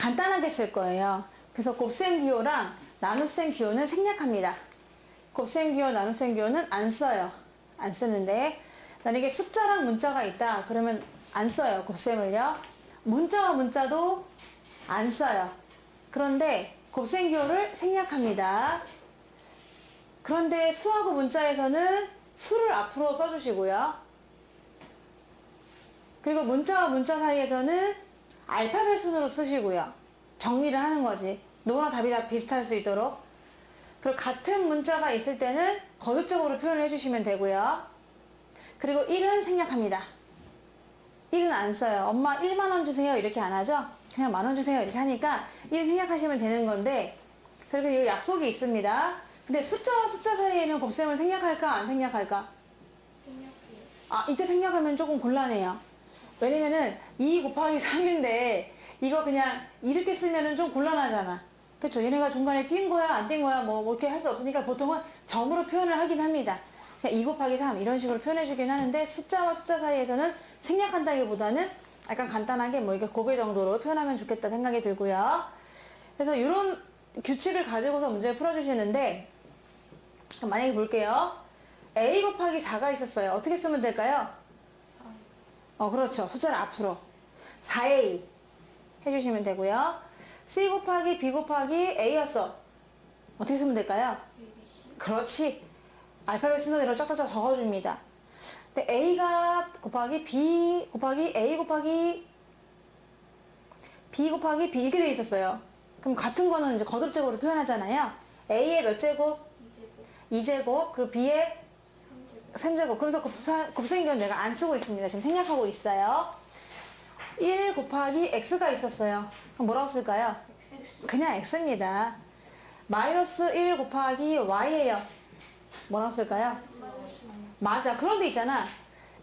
간단하게 쓸 거예요. 그래서 곱셈 기호랑 나눗셈 기호는 생략합니다. 곱셈 기호, 나눗셈 기호는 안 써요. 안 쓰는데 만약에 숫자랑 문자가 있다 그러면 안 써요. 곱셈을요. 문자와 문자도 안 써요. 그런데 곱셈 기호를 생략합니다. 그런데 수하고 문자에서는 수를 앞으로 써주시고요. 그리고 문자와 문자 사이에서는 알파벳 순으로 쓰시고요. 정리를 하는 거지. 너나 답이 다 비슷할 수 있도록. 그리고 같은 문자가 있을 때는 거듭적으로 표현을 해주시면 되고요. 그리고 1은 생략합니다. 1은 안 써요. 엄마 1만원 주세요 이렇게 안 하죠? 그냥 만원 주세요 이렇게 하니까 1 생략하시면 되는 건데, 그리고 이 약속이 있습니다. 근데 숫자와 숫자 사이에는 곱셈을 생략할까 안 생략할까? 생략해요. 이때 생략하면 조금 곤란해요. 왜냐면은 2 곱하기 3인데 이거 그냥 이렇게 쓰면은 좀 곤란하잖아. 그쵸? 얘네가 중간에 뛴 거야 안 뛴 거야 뭐 이렇게 할 수 없으니까 보통은 점으로 표현을 하긴 합니다. 그냥 2 곱하기 3 이런 식으로 표현해 주긴 하는데, 숫자와 숫자 사이에서는 생략한다기보다는 약간 간단하게 뭐 이게 고배 정도로 표현하면 좋겠다 생각이 들고요. 그래서 이런 규칙을 가지고서 문제를 풀어주시는데, 만약에 볼게요. a 곱하기 4가 있었어요. 어떻게 쓰면 될까요? 그렇죠. 숫자를 앞으로 4a 해주시면 되고요. c 곱하기 b 곱하기 a였어. 어떻게 쓰면 될까요? 그렇지. 알파벳 순서대로 쫙쫙쫙 적어줍니다. 근데 a가 곱하기 b 곱하기 a 곱하기 b 곱하기 b 이렇게 돼 있었어요. 그럼 같은 거는 이제 거듭적으로 표현하잖아요. a의 몇 제곱? 2제곱. 그리고 b의 3제곱. 그래서 곱셈기호는 내가 안 쓰고 있습니다. 지금 생략하고 있어요. 1 곱하기 x가 있었어요. 그럼 뭐라고 쓸까요? 그냥 x입니다. 마이너스 1 곱하기 y예요. 뭐라고 쓸까요? 맞아. 그런 데 있잖아.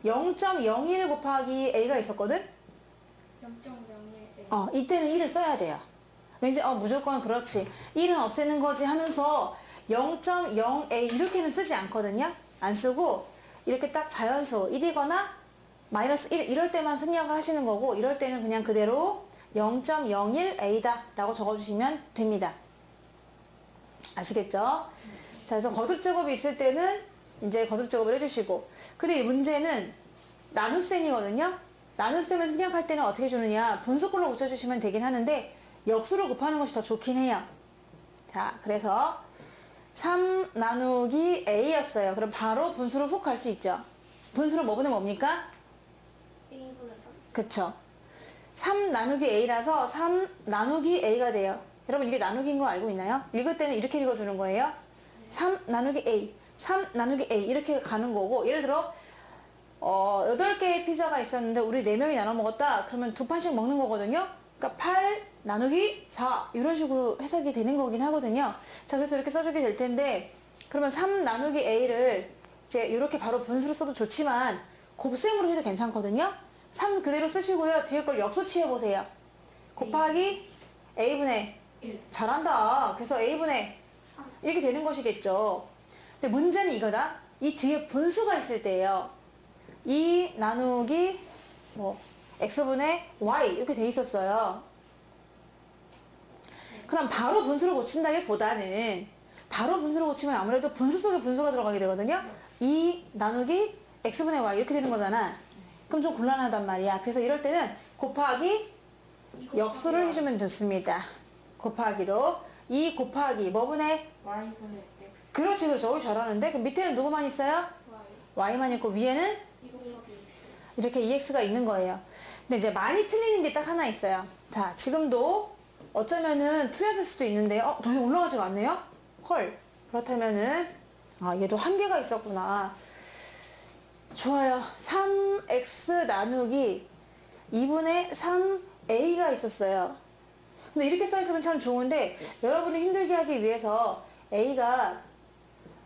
0.01 곱하기 a가 있었거든? 0.01. 이때는 1을 써야 돼요. 왠지 무조건 그렇지. 1은 없애는 거지 하면서 0.0a 이렇게는 쓰지 않거든요. 안 쓰고 이렇게 딱 자연수 1이거나 마이너스 1 이럴 때만 생략을 하시는 거고, 이럴 때는 그냥 그대로 0.01a다 라고 적어주시면 됩니다. 아시겠죠? 자, 그래서 거듭제곱이 있을 때는 이제 거듭제곱을 해주시고, 근데 이 문제는 나눗셈이거든요. 나눗셈을 생략할 때는 어떻게 주느냐, 분수꼴로 고쳐주시면 되긴 하는데 역수를 곱하는 것이 더 좋긴 해요. 자, 그래서 3 나누기 a였어요. 그럼 바로 분수로 훅 갈 수 있죠. 분수로 뭐 보면 뭡니까? 1분의 3. 그쵸. 3 나누기 a라서 3 나누기 a가 돼요. 여러분 이게 나누기인 거 알고 있나요? 읽을 때는 이렇게 읽어주는 거예요. 3 나누기 a, 3 나누기 a 이렇게 가는 거고, 예를 들어 8개의 피자가 있었는데 우리 4명이 나눠 먹었다. 그러면 2판씩 먹는 거거든요. 그러니까 8 나누기 4 이런 식으로 해석이 되는 거긴 하거든요. 자, 그래서 이렇게 써주게 될 텐데, 그러면 3 나누기 a를 이제 이렇게 바로 분수로 써도 좋지만 곱셈으로 해도 괜찮거든요. 3 그대로 쓰시고요. 뒤에 걸 역수 취해보세요. 곱하기 a분의 1. 잘한다. 그래서 a분의 이렇게 되는 것이겠죠. 근데 문제는 이거다. 이 뒤에 분수가 있을 때예요. 2 나누기 x분의 y 이렇게 돼 있었어요. 그럼 바로 분수를 고친다기보다는, 바로 분수를 고치면 아무래도 분수 속에 분수가 들어가게 되거든요. 2 나누기 x분의 y 이렇게 되는 거잖아. 그럼 좀 곤란하단 말이야. 그래서 이럴 때는 곱하기 역수를 해주면 좋습니다. 곱하기로 2 곱하기 뭐분의? y분의 x. 그렇지, 그렇죠. 잘하는데? 그럼 밑에는 누구만 있어요? y만 있고 위에는 2 곱하기 x. 이렇게 EX가 있는 거예요. 근데 이제 많이 틀리는 게 딱 하나 있어요. 자, 지금도 어쩌면은 틀렸을 수도 있는데, 더 이상 올라가지가 않네요? 헐. 그렇다면은, 얘도 한계가 있었구나. 좋아요. 3x 나누기 2분의 3a가 있었어요. 근데 이렇게 써있으면 참 좋은데, 여러분이 힘들게 하기 위해서 a가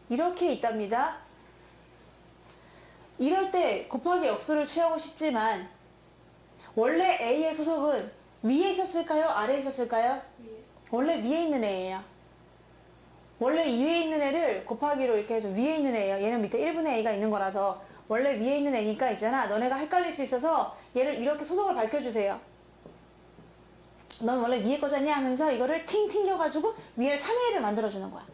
이렇게 있답니다. 이럴 때 곱하기 역수를 취하고 싶지만, 원래 a의 소속은 위에 있었을까요? 아래에 있었을까요? 위에. 원래 위에 있는 애예요. 원래 이 위에 있는 애를 곱하기로 이렇게 해서 위에 있는 애예요. 얘는 밑에 1분의 a가 있는 거라서 원래 위에 있는 애니까 있잖아. 너네가 헷갈릴 수 있어서 얘를 이렇게 소속을 밝혀주세요. 넌 원래 위에 거잖니 하면서 이거를 팅 튕겨가지고 위에 3A를 만들어주는 거야.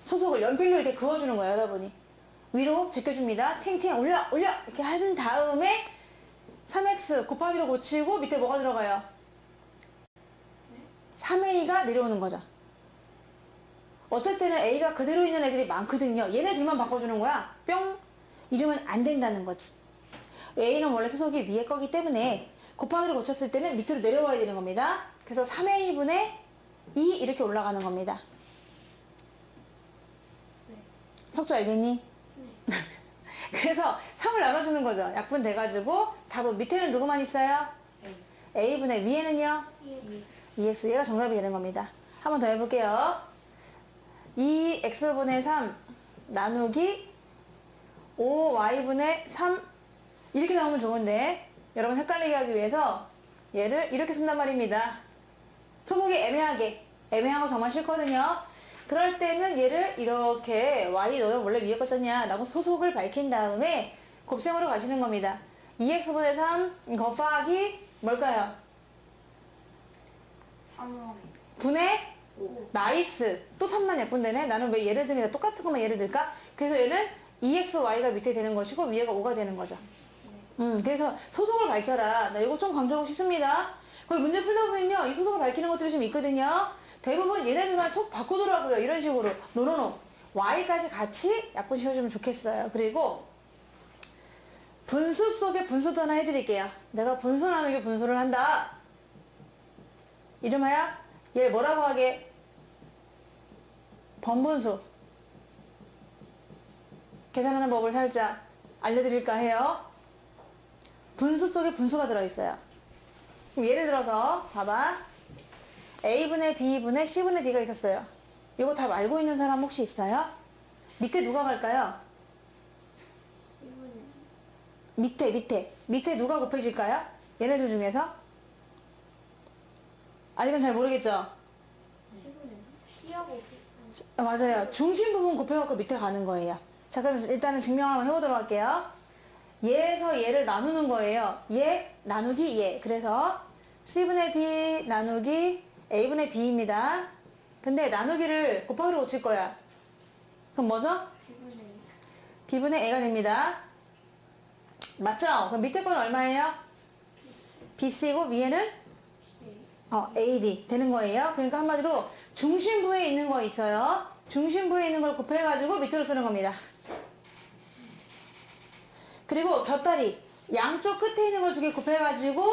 소속을 연필로 이렇게 그어주는 거예요, 여러분이. 위로 제껴줍니다. 팅팅 올려 이렇게 한 다음에 3x 곱하기로 고치고 밑에 뭐가 들어가요? 3a가 내려오는 거죠. 어쩔 때는 a가 그대로 있는 애들이 많거든요. 얘네들만 바꿔주는 거야. 뿅! 이러면 안 된다는 거지. a는 원래 소속이 위에 거기 때문에 곱하기로 고쳤을 때는 밑으로 내려와야 되는 겁니다. 그래서 3a분의 2 이렇게 올라가는 겁니다. 네. 석주 알겠니? 네. 그래서 3을 나눠주는 거죠. 약분 돼가지고 답은 밑에는 누구만 있어요? a분의 위에는요? EX. 2x 얘가 정답이 되는 겁니다. 한 번 더 해볼게요. 2x분의 3 나누기 5y분의 3 이렇게 나오면 좋은데 여러분 헷갈리게 하기 위해서 얘를 이렇게 쓴단 말입니다. 소속이 애매한 거 정말 싫거든요. 그럴 때는 얘를 이렇게 y 너는 원래 위에 거잖냐 라고 소속을 밝힌 다음에 곱셈으로 가시는 겁니다. 2x분의 3 곱하기 뭘까요? 3월. 분의 5. 나이스. 또 3만 약분되네. 나는 왜 얘를 드니까 똑같은 것만 얘를 들까? 그래서 얘는 2xy가 밑에 되는 것이고 위에가 5가 되는 거죠. 그래서 소속을 밝혀라. 나 이거 좀 강조하고 싶습니다. 거의 문제 풀다 보면요. 이 소속을 밝히는 것들이 좀 있거든요. 대부분 얘네들만 속 바꾸더라고요. 이런 식으로. 노노노. y까지 같이 약분 씌워주면 좋겠어요. 그리고 분수 속에 분수도 하나 해드릴게요. 내가 분수 나누기 분수를 한다. 이름하여 얘를 뭐라고 하게? 번분수. 계산하는 법을 살짝 알려드릴까 해요. 분수 속에 분수가 들어있어요. 그럼 예를 들어서 봐봐. A분의 B분의 C분의 D가 있었어요. 이거 답 알고 있는 사람 혹시 있어요? 밑에 누가 갈까요? 밑에 누가 곱해질까요? 얘네들 중에서? 아직은 잘 모르겠죠? C하고 맞아요. 중심 부분 곱해갖고 밑에 가는 거예요. 자, 그럼 일단은 증명 한번 해보도록 할게요. 얘에서 얘를 나누는 거예요. 얘 나누기 얘. 그래서 C분의 D 나누기 A분의 B입니다. 근데 나누기를 곱하기로 고칠 거야. 그럼 뭐죠? B분의 A가 됩니다. 맞죠? 그럼 밑에 건 얼마예요? BC고 위에는 AD 되는 거예요. 그러니까 한마디로 중심부에 있는 거 있어요. 중심부에 있는 걸 곱해가지고 밑으로 쓰는 겁니다. 그리고 곁다리 양쪽 끝에 있는 걸 두 개 곱해가지고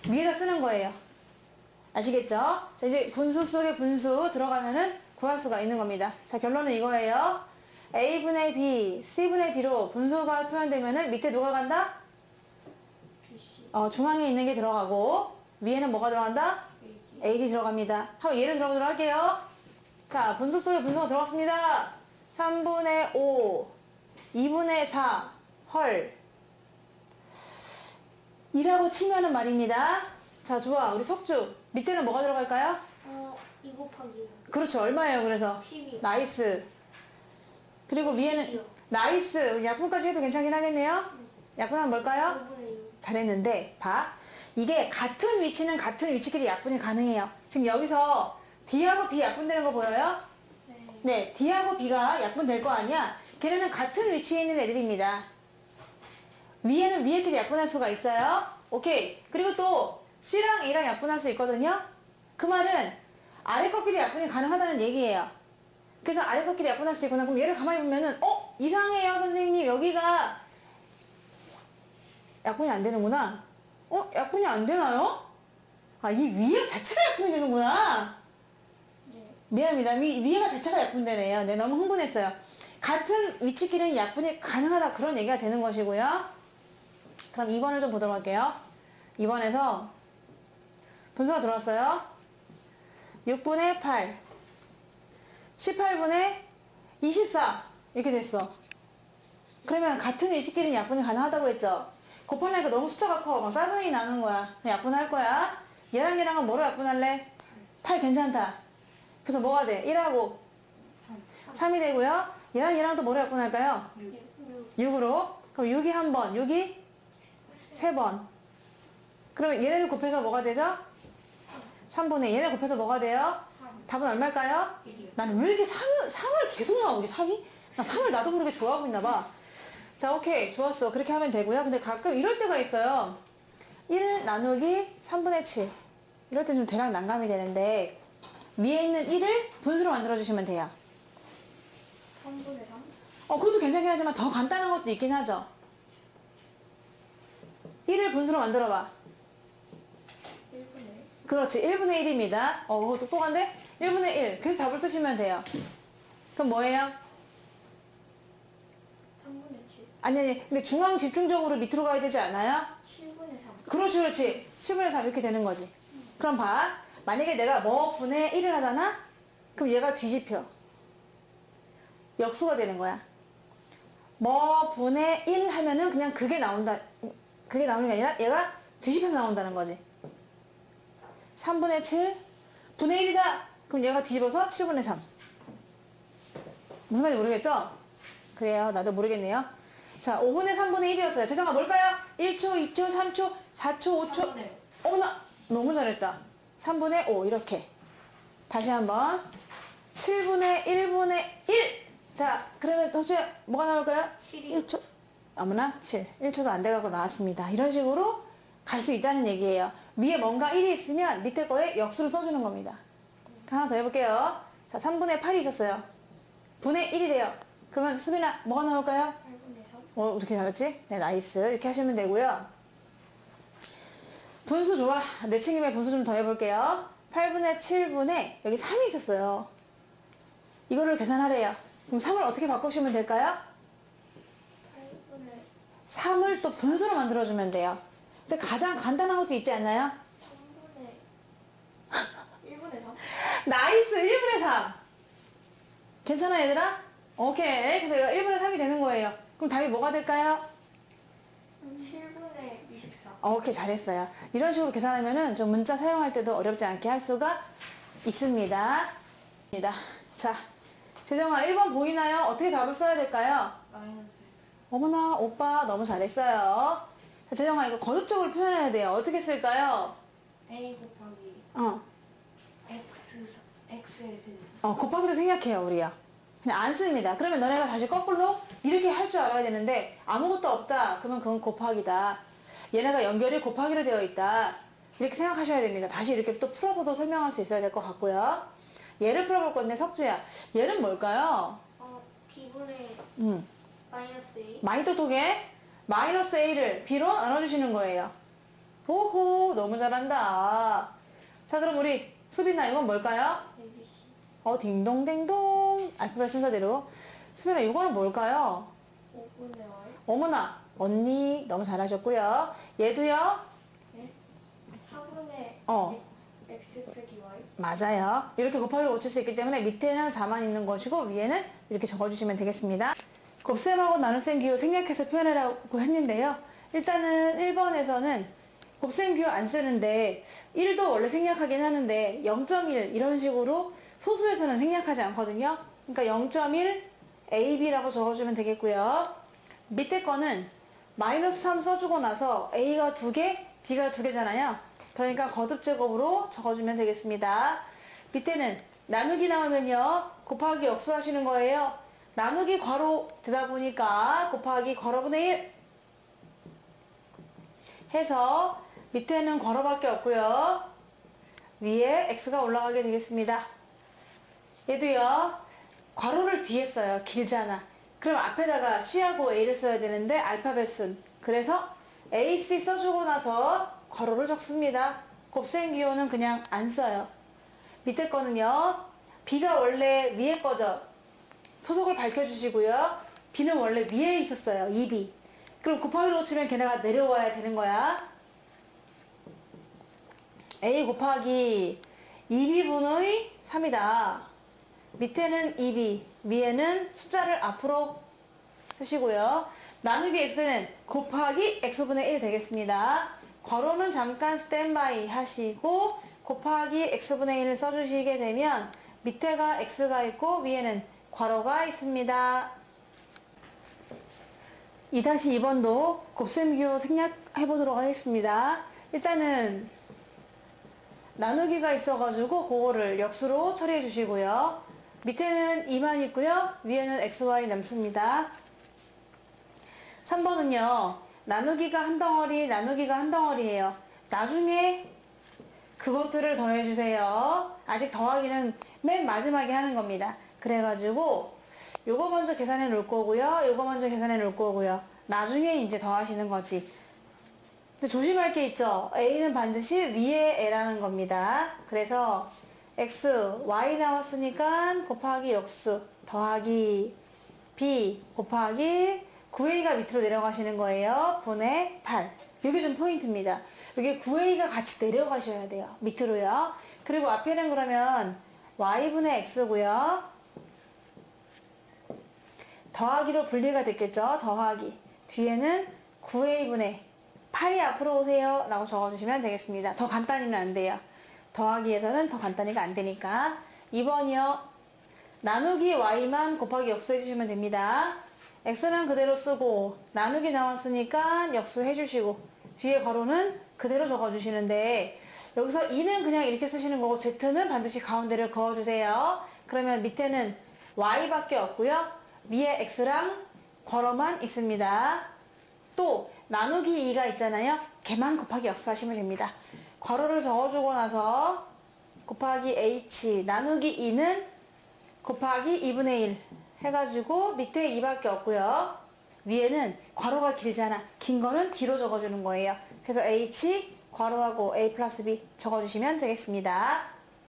위에다 쓰는 거예요. 아시겠죠? 자, 이제 분수 속에 분수 들어가면은 구할 수가 있는 겁니다. 자, 결론은 이거예요. A분의 B, C분의 D로 분수가 표현되면은 밑에 누가 간다? 중앙에 있는 게 들어가고 위에는 뭐가 들어간다? AD 들어갑니다. 한번 예를 들어보도록 할게요. 자, 분수 속에 분수가 들어갔습니다. 3분의 5, 2분의 4, 헐. 2라고 치면은 말입니다. 자, 좋아. 우리 석주. 밑에는 뭐가 들어갈까요? 2 곱하기 그렇죠. 얼마예요, 그래서? 12. 나이스. 그리고 위에는, 12요. 나이스. 약분까지 해도 괜찮긴 하겠네요? 약분하면 뭘까요? 5분의 6. 잘했는데, 봐. 이게 같은 위치는 같은 위치끼리 약분이 가능해요. 지금 여기서 D하고 B 약분되는 거 보여요? 네, D하고 B가 약분될 거 아니야? 걔네는 같은 위치에 있는 애들입니다. 위에는 위에끼리 약분할 수가 있어요. 오케이. 그리고 또 C랑 A랑 약분할 수 있거든요. 그 말은 아래 거끼리 약분이 가능하다는 얘기예요. 그래서 아래 거끼리 약분할 수 있구나. 그럼 얘를 가만히 보면은 이상해요 선생님. 여기가 약분이 안 되는구나. 약분이 안 되나요? 이 위에 자체가 약분이 되는구나. 미안합니다. 위에가 자체가 약분되네요. 네, 너무 흥분했어요. 같은 위치끼리는 약분이 가능하다. 그런 얘기가 되는 것이고요. 그럼 2번을 좀 보도록 할게요. 2번에서 분수가 들어왔어요. 6분의 8, 18분의 24 이렇게 됐어. 그러면 같은 위치끼리는 약분이 가능하다고 했죠. 곱하려니까 너무 숫자가 커. 막 짜증이 나는 거야. 그냥 약분할 거야. 얘랑 얘랑은 뭐로 약분할래? 8 괜찮다. 그래서 뭐가 돼? 1하고 3이 되고요. 얘랑 얘랑 또 뭐로 약분할까요? 6으로. 그럼 6이 한 번, 6이 3번. 그러면 얘네들 곱해서 뭐가 되죠? 3분의 2. 얘네 곱해서 뭐가 돼요? 3. 답은 얼마일까요? 1이요. 나는 왜 이렇게 3을 계속 나오지? 3이? 나 3을 나도 모르게 좋아하고 있나 봐. 자, 오케이. 좋았어. 그렇게 하면 되고요. 근데 가끔 이럴 때가 있어요. 1 나누기 3분의 7. 이럴 때 좀 대략 난감이 되는데 위에 있는 1을 분수로 만들어주시면 돼요. 3분의 3? 그것도 괜찮긴 하지만 더 간단한 것도 있긴 하죠. 1을 분수로 만들어봐. 1분의 그렇지. 1분의 1입니다. 그거 똑똑한데? 1분의 1. 그래서 답을 쓰시면 돼요. 그럼 뭐예요? 3분의 7. 아니. 근데 중앙 집중적으로 밑으로 가야 되지 않아요? 7분의 3. 그렇지, 그렇지. 7분의 3 이렇게 되는 거지. 그럼 봐. 만약에 내가 뭐 분의 1을 하잖아? 그럼 얘가 뒤집혀. 역수가 되는 거야. 뭐 분의 1 하면은 그냥 그게 나온다. 그게 나오는 게 아니라 얘가 뒤집혀서 나온다는 거지. 3분의 7 분의 1이다. 그럼 얘가 뒤집어서 7분의 3. 무슨 말인지 모르겠죠? 그래요. 나도 모르겠네요. 자, 5분의 3분의 1이었어요. 재정아 뭘까요? 1초, 2초, 3초, 4초, 5초. 3분의 어머나, 너무 잘했다. 3분의 5 이렇게. 다시 한번. 7분의 1분의 1. 자, 그러면 도대체 뭐가 나올까요? 7이요. 1초. 어머나, 7. 1초도 안 돼가고 나왔습니다. 이런 식으로 갈 수 있다는 얘기예요. 위에 뭔가 1이 있으면 밑에 거에 역수를 써주는 겁니다. 하나 더 해볼게요. 자, 3분의 8이 있었어요. 분의 1이래요. 그러면 수빈아, 뭐가 나올까요? 8분의 3. 어떻게 잘했지? 네, 나이스. 이렇게 하시면 되고요. 분수 좋아. 내친김에 분수 좀 더 해볼게요. 8분의 7분의 여기 3이 있었어요. 이거를 계산하래요. 그럼 3을 어떻게 바꾸시면 될까요? 8분의 3을 또 분수로 만들어주면 돼요. 이제 가장 간단한 것도 있지 않나요? 3분의 1분의 3? 나이스! 1분의 3! 괜찮아, 얘들아? 오케이. 그래서 이거 1분의 3이 되는 거예요. 그럼 답이 뭐가 될까요? 7분의 24. 오케이, 잘했어요. 이런 식으로 계산하면은 좀 문자 사용할 때도 어렵지 않게 할 수가 있습니다. 자, 재정아, 1번 보이나요? 어떻게 답을 써야 될까요? 마이너스 어머나, 오빠 너무 잘했어요. 자, 재정아, 이거 거듭적으로 표현해야 돼요. 어떻게 쓸까요? A 곱하기 어, X의 세제. 곱하기로 생략해요, 우리요. 그냥 안 씁니다. 그러면 너네가 다시 거꾸로 이렇게 할 줄 알아야 되는데 아무것도 없다. 그러면 그건 곱하기다. 얘네가 연결이 곱하기로 되어 있다. 이렇게 생각하셔야 됩니다. 다시 이렇게 또 풀어서도 설명할 수 있어야 될 것 같고요. 얘를 풀어볼 건데 석주야. 얘는 뭘까요? B분의 마이너스 A. 많이 똑똑해. 마이너스 A를 B로 나눠주시는 거예요. 호호, 너무 잘한다. 자, 그럼 우리 수빈아, 이건 뭘까요? ABC. 딩동댕동. 알파벳 순서대로. 수빈아, 이거는 뭘까요? 5분의 Y. 어머나, 언니 너무 잘하셨고요. 얘도요? 네. 4분의 어. X 빼기 Y. 맞아요. 이렇게 곱하기로 고칠 수 있기 때문에 밑에는 4만 있는 것이고 위에는 이렇게 적어주시면 되겠습니다. 곱셈하고 나눗셈 기호 생략해서 표현하라고 했는데요. 일단은 1번에서는 곱셈 기호 안 쓰는데 1도 원래 생략하긴 하는데 0.1 이런 식으로 소수에서는 생략하지 않거든요. 그러니까 0.1 AB라고 적어주면 되겠고요. 밑에 거는 마이너스 3 써주고 나서 A가 2개, B가 2개잖아요. 그러니까 거듭제곱으로 적어주면 되겠습니다. 밑에는 나누기 나오면요. 곱하기 역수하시는 거예요. 나누기 괄호 되다 보니까 곱하기 괄호분의 1 해서 밑에는 괄호밖에 없고요. 위에 x가 올라가게 되겠습니다. 얘도요. 괄호를 뒤에 써요. 길잖아. 그럼 앞에다가 C하고 A를 써야 되는데 알파벳은. 그래서 AC 써주고 나서 괄호를 적습니다. 곱셈 기호는 그냥 안 써요. 밑에 거는요. B가 원래 위에 거죠. 소속을 밝혀주시고요. B는 원래 위에 있었어요. 2B. 그럼 곱하기로 치면 걔네가 내려와야 되는 거야. A 곱하기 2B분의 3이다. 밑에는 2B, 위에는 숫자를 앞으로 쓰시고요. 나누기 x는 곱하기 x분의 1 되겠습니다. 괄호는 잠깐 스탠바이 하시고 곱하기 x분의 1을 써주시게 되면 밑에가 x가 있고 위에는 괄호가 있습니다. 2-2번도 곱셈 기호 생략해 보도록 하겠습니다. 일단은 나누기가 있어가지고 그거를 역수로 처리해 주시고요. 밑에는 2만 있고요. 위에는 xy 남습니다. 3번은요. 나누기가 한 덩어리, 나누기가 한 덩어리예요. 나중에 그것들을 더해주세요. 아직 더하기는 맨 마지막에 하는 겁니다. 그래가지고 요거 먼저 계산해 놓을 거고요. 요거 먼저 계산해 놓을 거고요. 나중에 이제 더하시는 거지. 근데 조심할 게 있죠. A는 반드시 위에 L하는 겁니다. 그래서 X, Y 나왔으니까 곱하기 역수 더하기 B 곱하기 9A가 밑으로 내려가시는 거예요. 분의 8. 이게 좀 포인트입니다. 여기 9A가 같이 내려가셔야 돼요. 밑으로요. 그리고 앞에는 그러면 Y분의 X고요. 더하기로 분리가 됐겠죠. 더하기. 뒤에는 9A분의 8이 앞으로 오세요. 라고 적어주시면 되겠습니다. 더 간단히는 안 돼요. 더하기에서는 더 간단히가 안 되니까. 2번이요. 나누기 Y만 곱하기 역수 해주시면 됩니다. X는 그대로 쓰고 나누기 나왔으니까 역수 해주시고 뒤에 괄호는 그대로 적어주시는데 여기서 2는 그냥 이렇게 쓰시는 거고 Z는 반드시 가운데를 그어주세요. 그러면 밑에는 Y밖에 없고요. 위에 X랑 괄호만 있습니다. 또 나누기 2가 있잖아요. 걔만 곱하기 역수 하시면 됩니다. 괄호를 적어주고 나서 곱하기 H 나누기 2는 곱하기 2분의 1 해가지고 밑에 2밖에 없고요. 위에는 괄호가 길잖아. 긴 거는 뒤로 적어주는 거예요. 그래서 H 괄호하고 A 플러스 B 적어주시면 되겠습니다.